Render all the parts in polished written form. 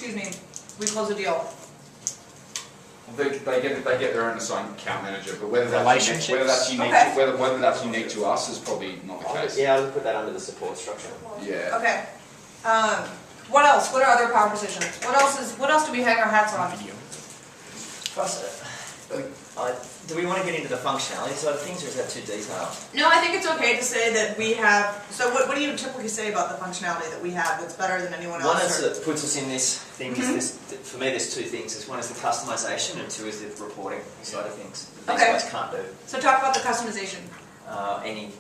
excuse me, we close a deal? They get their own assigned account manager, but whether that's unique, Okay. whether that's unique to us is probably not the case. Yeah, I'll put that under the support structure. Yeah. Okay. What else? What are other power positions? What else do we hang our hats on? Do we want to get into the functionality side of things, or is that too detailed? No, I think it's okay to say that we have. So, what do you typically say about the functionality that we have that's better than anyone else? One is that puts us in this thing. Is this, for me, there's two things. One is the customization, and two is the reporting side of things. These guys can't do. So, talk about the customization. Any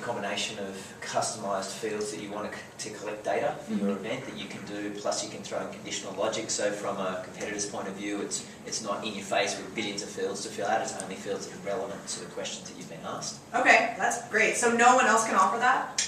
combination of customized fields that you want to collect data for your event that you can do, plus you can throw in conditional logic. So from a competitor's point of view, it's not in your face with billions of fields to fill out, it's only fields that are relevant to the questions that you've been asked. Okay, that's great. So no one else can offer that?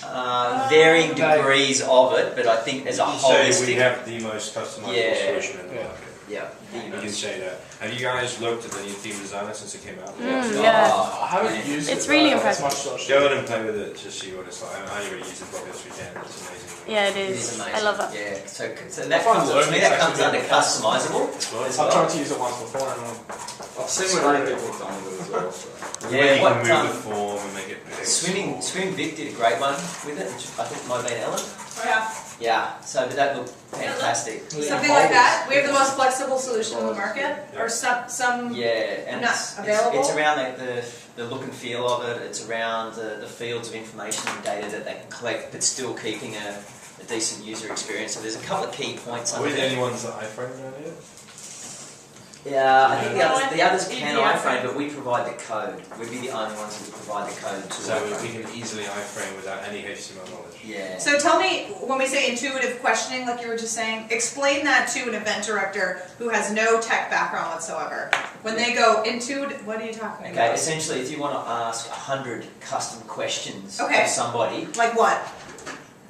Varying degrees of it, but I think as a holistic... So we have the most customizable solution in the market. Yeah. You can say that. Have you guys looked at the new theme designer since it came out? Yeah. I haven't used it. It's really impressive. Go in and play with it to see what it's like. I only really use it probably this weekend. It's amazing. Yeah, it It is. is amazing. I love that. Yeah. So that comes, to me, that comes under customizable. I've tried to use it once before and I've seen what other people have done with it as well. So. Yeah, you can move the form and make it big. Swim Vic did a great one with it, which I think might have been Ellen. Oh yeah. Yeah, so but that looked fantastic. Something like that. We have the most flexible solution in the market, or some Yeah, and not it's available. around the look and feel of it. It's around the fields of information and data that they can collect, but still keeping a decent user experience. So there's a couple of key points. Are we the only ones that iframe around here? Yeah, I think the others can iframe, but we provide the code. We'd be the only ones who provide the code to So iframe. we can easily iframe without any HTML knowledge. Yeah. So tell me, when we say intuitive questioning, like you were just saying, explain that to an event director who has no tech background whatsoever. When they go intuitive, what are you talking Okay, about? essentially, if you want to ask 100 custom questions Okay. of somebody, Like what?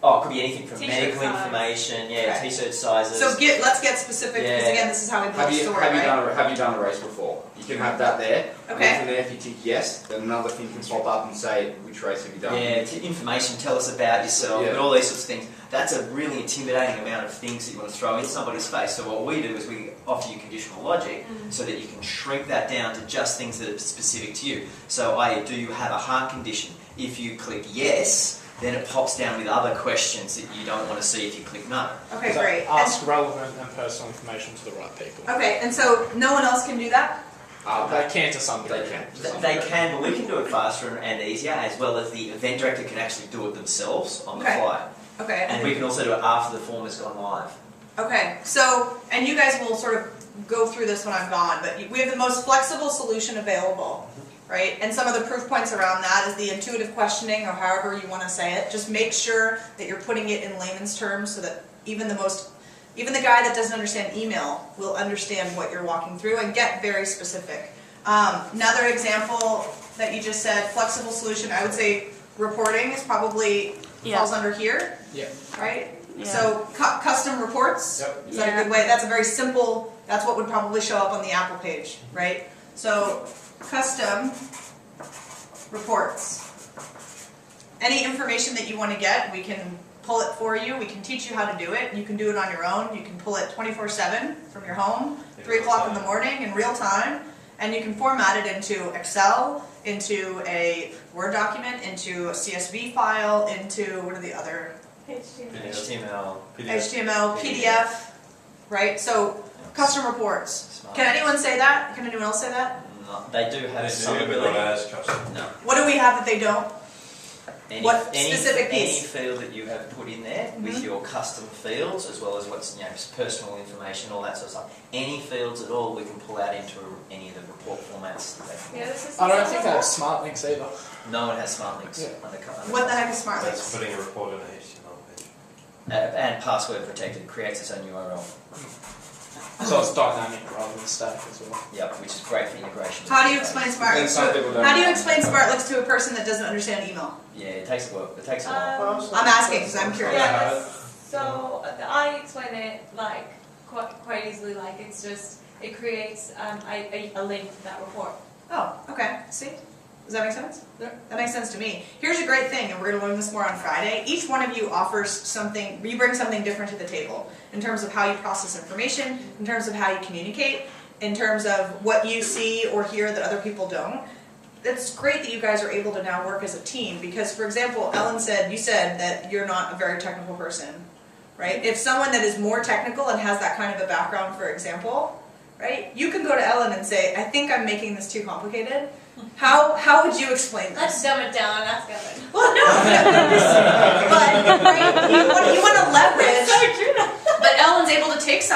oh, it could be anything from T-shirt medical size. information, Okay. T-shirt sizes. So let's get specific, because Yeah. again, this is how we build Have a you story, right? have you done a race before? You can have that there. Okay. And from there, if you tick yes, then another thing can pop up and say which race have you done. Yeah, information, tell us about yourself, Yeah. and all these sorts of things. That's a really intimidating amount of things that you want to throw in somebody's face. So what we do is we offer you conditional logic so that you can shrink that down to just things that are specific to you. So do you have a heart condition? If you click yes, then it pops down with other questions that you don't want to see if you click no. Okay, great. Ask relevant and personal information to the right people. Okay, and so no one else can do that? They can to some degree. They can. They can, but we can do it faster and easier, as well as the event director can actually do it themselves on the Okay. fly. Okay. And we can also do it after the form has gone live. Okay, so, and you guys will sort of go through this when I'm gone, but we have the most flexible solution available, right? And some of the proof points around that is the intuitive questioning, or however you want to say it. Just make sure that you're putting it in layman's terms so that even the guy that doesn't understand email will understand what you're walking through and get very specific. Another example that you just said, flexible solution, I would say reporting is probably falls under here, Yeah. right? Yeah. So custom reports, Yep. is that a good way? That's a very simple, that's what would probably show up on the Apple page, right? So custom reports. Any information that you want to get, we can pull it for you. We can teach you how to do it. You can do it on your own. You can pull it 24/7 from your home, 3 o'clock in the morning in real time, and you can format it into Excel, into a Word document, into a CSV file, into, what are the other? HTML. HTML, PDF, right? So, custom reports. Smart. Can anyone say that? Can anyone else say that? No, they do have some but not ability. as custom. No. What do we have that they don't? What Any specific piece? field that you have put in there with your custom fields, as well as what's personal information, all that sort of stuff. Any fields at all, we can pull out into any of the report formats that they can. Yeah, this is I don't think they have smart links either. No one has smart links. Yeah. What the heck is smart That's links? putting a report in a HTML page. And password protected. It creates its own URL. So it's dynamic rather than static as well. Yep, which is great for integration. How do you explain smart links? some people don't How do you know. explain smart links to a person that doesn't understand email? Yeah, it takes work. It takes a while. I'm asking because I'm curious. Yeah, so I explain it like quite easily. Like it's just it creates a link to that report. Oh, okay. See? Does that make sense? Yeah. That makes sense to me. Here's a great thing, and we're going to learn this more on Friday. Each one of you offers something, you bring something different to the table in terms of how you process information, in terms of how you communicate, in terms of what you see or hear that other people don't. It's great that you guys are able to now work as a team because, for example, Ellen said, you said that you're not a very technical person, right? If someone that is more technical and has that kind of a background, for example, right, you can go to Ellen and say, I think I'm making this too complicated. How would you explain this? Let's dumb it down and ask Ellen. Well, no, but right, you want to leverage. It's so true. But Ellen's able to take something